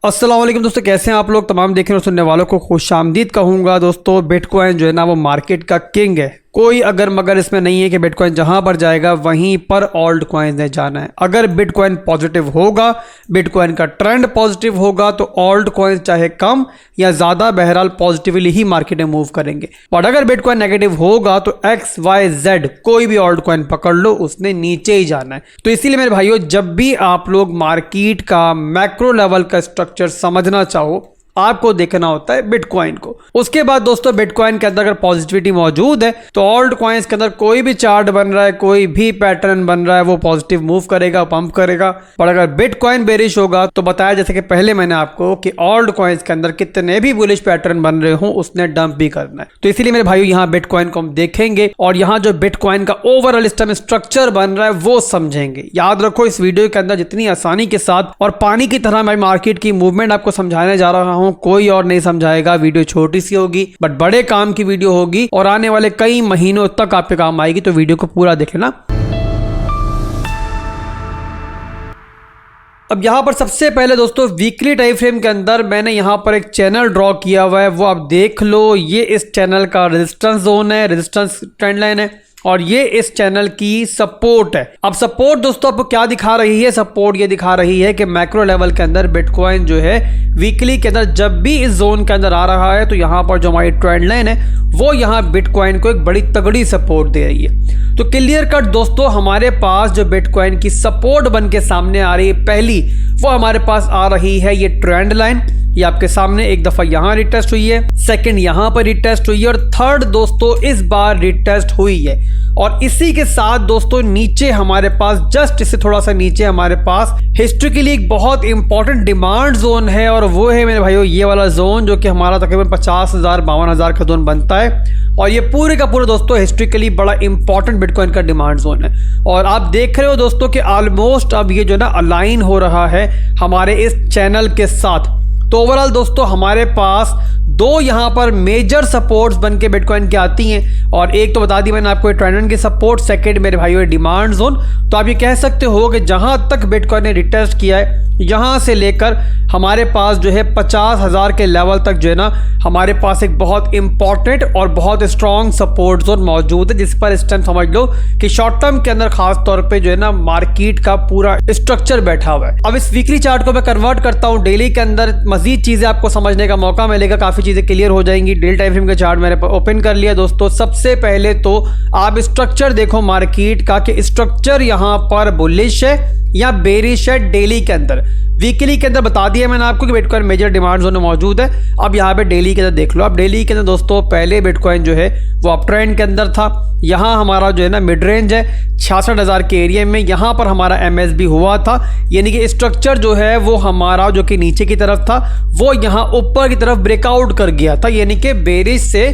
अस्सलाम वालेकुम दोस्तों, कैसे हैं आप लोग। तमाम देखने और सुनने वालों को खुशामदीद कहूँगा। दोस्तों बिटकॉइन जो है ना वो मार्केट का किंग है। कोई अगर मगर इसमें नहीं है कि बिटकॉइन जहां पर जाएगा वहीं पर ऑल्ट कॉइन ने जाना है। अगर बिटकॉइन पॉजिटिव होगा, बिटकॉइन का ट्रेंड पॉजिटिव होगा तो ऑल्ट कॉइन चाहे कम या ज़्यादा बहरहाल पॉजिटिवली ही मार्केट में मूव करेंगे। और अगर बिटकॉइन नेगेटिव होगा तो XYZ कोई भी ऑल्ट कॉइन पकड़ लो, उसने नीचे ही जाना है। तो इसीलिए मेरे भाइयों, जब भी आप लोग मार्केट का मैक्रो लेवल का स्ट्रक्चर समझना चाहो, आपको देखना होता है बिटकॉइन को। उसके बाद दोस्तों बिटकॉइन के अंदर अगर पॉजिटिविटी मौजूद है तो ऑल्ट कॉइन्स के अंदर कोई भी चार्ट बन रहा है, कोई भी पैटर्न बन रहा है, वो पॉजिटिव मूव करेगा, पंप करेगा। पर अगर बिटकॉइन बेरिश होगा तो बताया जैसे कि पहले मैंने आपको कि ऑल्ट कॉइन्स के अंदर कितने भी बुलिश पैटर्न बन रहे हो उसने डंप भी करना है। तो इसीलिए मेरे भाइयों यहाँ बिटकॉइन को हम देखेंगे और यहाँ जो बिटकॉइन का ओवरऑल सिस्टम स्ट्रक्चर बन रहा है वो समझेंगे। याद रखो, इस वीडियो के अंदर जितनी आसानी के साथ और पानी की तरह मैं मार्केट की मूवमेंट आपको समझाने जा रहा हूँ, कोई और नहीं समझाएगा। वीडियो छोटी सी होगी बट बड़े काम की वीडियो होगी और आने वाले कई महीनों तक आपके काम आएगी। तो वीडियो को पूरा देख लेना। अब यहां पर सबसे पहले दोस्तों वीकली टाइम फ्रेम के अंदर मैंने यहां पर एक चैनल ड्रॉ किया हुआ है, वो आप देख लो। ये इस चैनल का रेजिस्टेंस जोन है, रेजिस्टेंस ट्रेंड लाइन है और ये इस चैनल की सपोर्ट है। अब सपोर्ट दोस्तों आपको क्या दिखा रही है? सपोर्ट ये दिखा रही है कि मैक्रो लेवल के अंदर बिटकॉइन जो है वीकली के अंदर जब भी इस जोन के अंदर आ रहा है तो यहाँ पर जो हमारी ट्रेंड लाइन है वो यहाँ बिटकॉइन को एक बड़ी तगड़ी सपोर्ट दे रही है। तो क्लियर कट दोस्तों, हमारे पास जो बिटकॉइन की सपोर्ट बन के सामने आ रही है पहली, वो हमारे पास आ रही है ये ट्रेंड लाइन। ये आपके सामने एक दफा यहां रिटेस्ट हुई है, सेकंड यहां पर रिटेस्ट हुई है और थर्ड दोस्तों इस बार रिटेस्ट हुई है। और इसी के साथ दोस्तों नीचे हमारे पास, जस्ट इससे थोड़ा सा नीचे हमारे पास हिस्ट्रिकली एक बहुत इंपॉर्टेंट डिमांड जोन है और वो है मेरे भाइयों ये वाला जोन, जो कि हमारा तकरीबन 50,000 52,000 का जोन बनता है। और ये पूरे का पूरा दोस्तों हिस्ट्रिकली बड़ा इंपॉर्टेंट बिटकॉइन का डिमांड जोन है। और आप देख रहे हो दोस्तों कि ऑलमोस्ट अब ये जो ना अलाइन हो रहा है हमारे इस चैनल के साथ। तो ओवरऑल दोस्तों हमारे पास दो यहाँ पर मेजर सपोर्ट्स बन के बिटकॉइन की आती हैं और एक तो बता दी मैंने आपको ट्रेंड की सपोर्ट, सेकंड मेरे भाइयों डिमांड जोन। तो आप ये कह सकते हो कि जहाँ तक बिटकॉइन ने रिटेस्ट किया है यहाँ से लेकर हमारे पास जो है 50,000 के लेवल तक जो है ना हमारे पास एक बहुत इंपॉर्टेंट और बहुत स्ट्रॉन्ग सपोर्ट जोन मौजूद है, जिस पर इस टाइम समझ लो कि शॉर्ट टर्म के अंदर खास तौर पे जो है ना मार्केट का पूरा स्ट्रक्चर बैठा हुआ है। अब इस वीकली चार्ट को मैं कन्वर्ट करता हूँ डेली के अंदर, मजीद चीजें आपको समझने का मौका मिलेगा, काफी चीजें क्लियर हो जाएंगी। डेली टाइम फ्रेम का चार्ट मैंने ओपन कर लिया दोस्तों। सबसे पहले तो आप स्ट्रक्चर देखो मार्केट का कि स्ट्रक्चर यहाँ पर बुलिश है या बेरिश है। डेली के अंदर, वीकली के अंदर बता दिया मैंने आपको कि बिटकॉइन मेजर डिमांड जोन में मौजूद है। अब यहाँ पे डेली के अंदर देख लो। अब डेली के अंदर दोस्तों पहले बिटकॉइन जो है वो अप ट्रेंड के अंदर था। यहाँ हमारा जो है ना मिड रेंज है 66,000 के एरिया में, यहाँ पर हमारा MSB हुआ था, यानी कि स्ट्रक्चर जो है वो हमारा जो कि नीचे की तरफ था वो यहाँ ऊपर की तरफ ब्रेकआउट कर गया था, यानी कि बेरिश से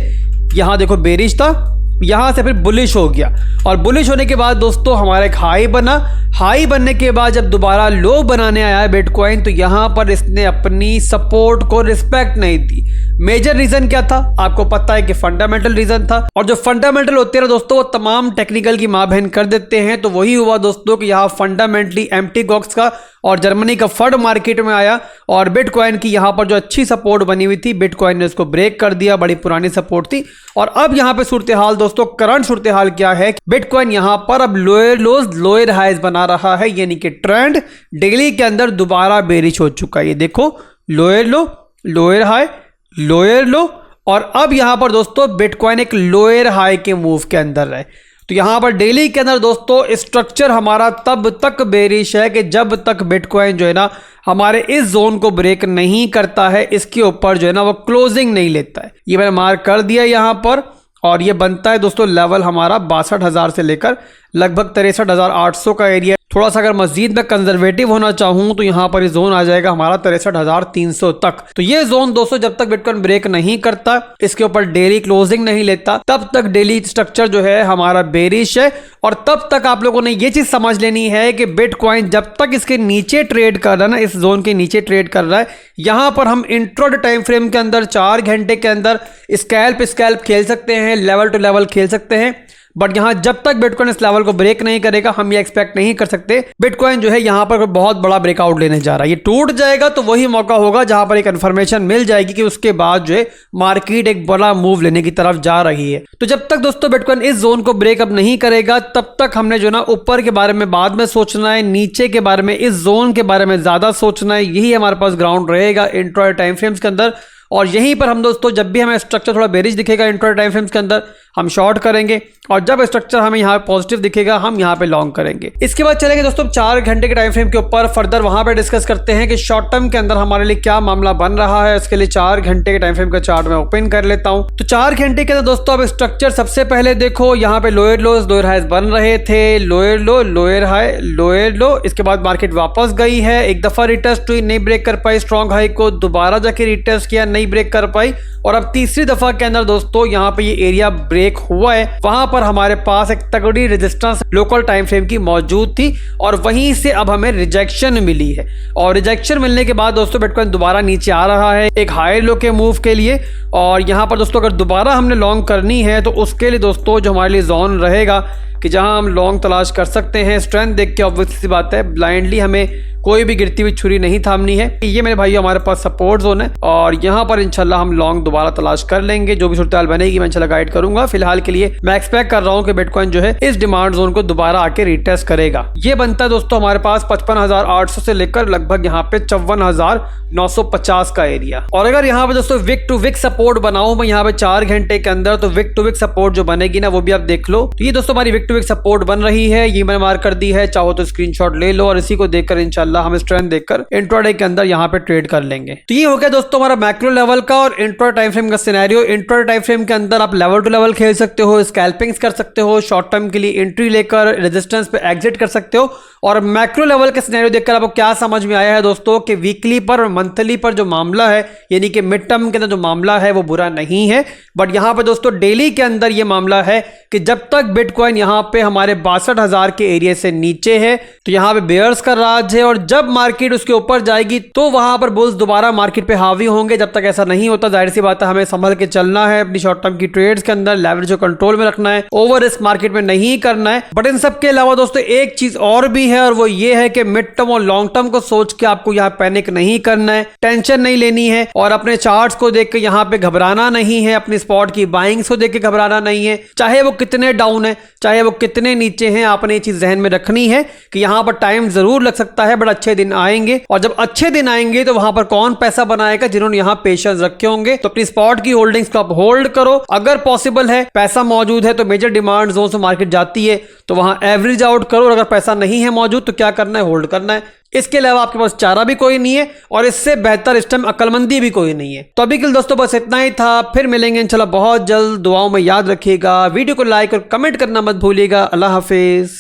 यहाँ देखो बेरिश था, यहाँ से फिर बुलिश हो गया। और बुलिश होने के बाद दोस्तों हमारा एक हाई बना। हाई बनने के बाद जब दोबारा लो बनाने आया है बिटकॉइन तो यहाँ पर इसने अपनी सपोर्ट को रिस्पेक्ट नहीं दी। मेजर रीजन क्या था? आपको पता है कि फंडामेंटल रीजन था। और जो फंडामेंटल होते हैं दोस्तों वो तमाम टेक्निकल की माँ बहन कर देते हैं। तो वही हुआ दोस्तों कि यहाँ फंडामेंटली एम्प्टी गॉक्स का और जर्मनी का फंड मार्केट में आया और बिटकॉइन की यहाँ पर जो अच्छी सपोर्ट बनी हुई थी बिटकॉइन ने उसको ब्रेक कर दिया, बड़ी पुरानी सपोर्ट थी। और अब यहाँ पे सूरत हाल दोस्तों, करंट सूरत हाल क्या है? बिटकॉइन यहाँ पर अब लोअर लोज लोअर हाइज बना रहा है, यानी कि ट्रेंड डेली के अंदर दोबारा बेरिश हो चुका है। ये देखो लोअर लो, लोअर हाई, लोअर लो और अब यहाँ पर दोस्तों बिटकॉइन एक लोअर हाई के मूव के अंदर है। तो यहाँ पर डेली के अंदर दोस्तों स्ट्रक्चर हमारा तब तक बेरिश है कि जब तक बिटकॉइन जो है ना हमारे इस जोन को ब्रेक नहीं करता है, इसके ऊपर जो है ना वो क्लोजिंग नहीं लेता है। ये मैंने मार्क कर दिया यहाँ पर और ये बनता है दोस्तों लेवल हमारा 62,000 से लेकर लगभग 63,800 का एरिया। थोड़ा सा अगर मजीद में कंजर्वेटिव होना चाहूँ तो यहाँ पर ये जोन आ जाएगा हमारा 63,300 तक। तो ये जोन दोस्तों जब तक बिटकॉइन ब्रेक नहीं करता, इसके ऊपर डेली क्लोजिंग नहीं लेता, तब तक डेली स्ट्रक्चर जो है हमारा बेरिश है। और तब तक आप लोगों ने ये चीज समझ लेनी है कि बिटकॉइन जब तक इसके नीचे ट्रेड कर रहा है ना, इस जोन के नीचे ट्रेड कर रहा है, यहाँ पर हम इंट्राडे टाइम फ्रेम के अंदर 4 घंटे के अंदर स्कैल्प खेल सकते हैं, लेवल टू लेवल खेल सकते हैं। बट यहाँ जब तक बिटकॉइन इस लेवल को ब्रेक नहीं करेगा हम ये एक्सपेक्ट नहीं कर सकते बिटकॉइन जो है यहाँ पर बहुत बड़ा ब्रेकआउट लेने जा रहा है। ये टूट जाएगा तो वही मौका होगा जहां पर एक इन्फॉर्मेशन मिल जाएगी कि उसके बाद जो है मार्केट एक बड़ा मूव लेने की तरफ जा रही है। तो जब तक दोस्तों बिटकॉइन इस जोन को ब्रेकअप नहीं करेगा तब तक हमने जो ना ऊपर के बारे में बाद में सोचना है, नीचे के बारे में, इस जोन के बारे में ज्यादा सोचना है। यही हमारे पास ग्राउंड रहेगा इंट्राडे टाइम फ्रेम्स के अंदर। और यहीं पर हम दोस्तों जब भी हमें स्ट्रक्चर थोड़ा बेरिश दिखेगा इंट्राडे टाइम फ्रेम्स के अंदर हम शॉर्ट करेंगे, और जब स्ट्रक्चर हमें यहाँ पॉजिटिव दिखेगा हम यहाँ पे लॉन्ग करेंगे। इसके बाद चलेंगे दोस्तों 4 घंटे के टाइम फ्रेम के ऊपर फर्दर वहां पे डिस्कस करते हैं कि शॉर्ट टर्म के अंदर हमारे लिए क्या मामला बन रहा है। इसके लिए 4 घंटे के टाइम फ्रेम का चार्ट मैं ओपन कर लेता हूं। तो 4 घंटे के अंदर दोस्तों अब स्ट्रक्चर सबसे पहले देखो यहाँ पे लोअर लोज लोअर हाइज बन रहे थे, लोअर लो लोअर हाई लोअर लो। इसके बाद मार्केट वापस गई है, एक दफा रिटेस्ट हुई, नहीं ब्रेक कर पाई स्ट्रॉन्ग हाई को, दोबारा जाके रिटेस्ट किया, नहीं ब्रेक कर पाई, और अब तीसरी दफा के अंदर दोस्तों यहाँ पे ये एरिया ब्रेक हुआ है। वहां पर हमारे पास एक तगड़ी रेजिस्टेंस लोकल टाइम फ्रेम की मौजूद थी और वहीं से अब हमें रिजेक्शन मिली है। और रिजेक्शन मिलने के बाद दोस्तों बिटकॉइन दोबारा नीचे आ रहा है एक हाई लो के मूव के लिए। और यहाँ पर दोस्तों अगर दोबारा हमने लॉन्ग करनी है तो उसके लिए दोस्तों जो हमारे लिए जोन रहेगा कि जहां हम लॉन्ग तलाश कर सकते हैं, स्ट्रेंथ देख के ऑब्वियसली सी बात है ब्लाइंडली हमें कोई भी गिरती हुई छुरी नहीं थामनी है। ये मेरे भाई हमारे पास सपोर्ट जोन है और यहाँ पर इंशाल्लाह हम लॉन्ग दोबारा तलाश कर लेंगे। जो भी सूरत हाल बनेगी मैं इंशाल्लाह गाइड करूंगा। फिलहाल के लिए मैं एक्सपेक्ट कर रहा हूँ कि बिटकॉइन जो है इस डिमांड जोन को दोबारा आके रिटेस्ट करेगा। ये बनता है दोस्तों हमारे पास 55,800 से लेकर लगभग यहाँ पे 54,950 का एरिया। और अगर यहाँ पे दोस्तों विक टू विक सपोर्ट बनाऊं मैं यहाँ पे 4 घंटे के अंदर, तो विक टू विक सपोर्ट जो बनेगी ना वो भी आप देख लो। तो ये दोस्तों हमारी विक टू विक सपोर्ट बन रही है, ये मैंने मार्क कर दी है, चाहो तो स्क्रीनशॉट ले लो और इसी को देखकर इंशाल्लाह हम स्ट्रेंथ देखकर इंट्राडे के अंदर यहाँ पे ट्रेड कर लेंगे। तो ये हो गया दोस्तों हमारा मैक्रो लेवल का और इंट्राडे टाइम फ्रेम का सिनेरियो। इंट्राडे टाइम फ्रेम के अंदर आप लेवल टू लेवल खेल सकते हो, स्कैल्पिंग्स कर सकते हो, शॉर्ट टर्म के लिए एंट्री लेकर रेजिस्टेंस पे एग्जिट कर सकते हो। और मैक्रो लेवल का सिनेरियो देखकर आपको क्या समझ में आया है दोस्तों कि वीकली पर और मंथली पर जो मामला है यानी कि मिड टर्म के अंदर जो मामला है वो बुरा नहीं है, बट यहाँ पे दोस्तों डेली के अंदर ये मामला है कि जब तक बिटकॉइन यहाँ पे हमारे 62,000 के एरिया से नीचे है तो यहाँ पे बेयर्स का राज है, और जब मार्केट उसके ऊपर जाएगी तो वहां पर बुल्स दोबारा मार्केट पे हावी होंगे। जब तक ऐसा नहीं होता जाहिर सी बात है हमें संभल के चलना है, अपनी शॉर्ट टर्म की ट्रेड्स के अंदर लेवरेज को कंट्रोल में रखना है, ओवर रिस्क मार्केट में नहीं करना है। बट इन सब के अलावा दोस्तों एक चीज और भी है और वो ये है कि मिड टर्म और लॉन्ग टर्म को सोच के आपको यहाँ पैनिक नहीं करना है, टेंशन नहीं लेनी है और अपने चार्ट्स को देख के यहाँ पे घबराना नहीं है, अपनी स्पॉट की बाइंग्स को देख के घबराना नहीं है, चाहे वो कितने डाउन है चाहे वो कितने नीचे हैं। आपने ये चीज जहन में रखनी है कि यहाँ पर टाइम जरूर लग सकता है बट अच्छे दिन आएंगे, और जब अच्छे दिन आएंगे तो वहां पर कौन पैसा बनाएगा, जिन्होंने यहाँ पेशेंस रखे होंगे। तो अपनी स्पॉट की होल्डिंग्स को आप होल्ड करो, अगर पॉसिबल है पैसा मौजूद है तो मेजर डिमांड जोन से मार्केट जाती है तो वहां एवरेज आउट करो, और अगर पैसा नहीं है मौजूद तो क्या करना है, होल्ड करना है। इसके अलावा आपके पास चारा भी कोई नहीं है और इससे बेहतर इस टाइम अक्लमंदी भी कोई नहीं है। तो अभी के लिए दोस्तों बस इतना ही था, फिर मिलेंगे इंशाल्लाह बहुत जल्द। दुआओं में याद रखिएगा, वीडियो को लाइक और कमेंट करना मत भूलिएगा। अल्लाह हाफिज।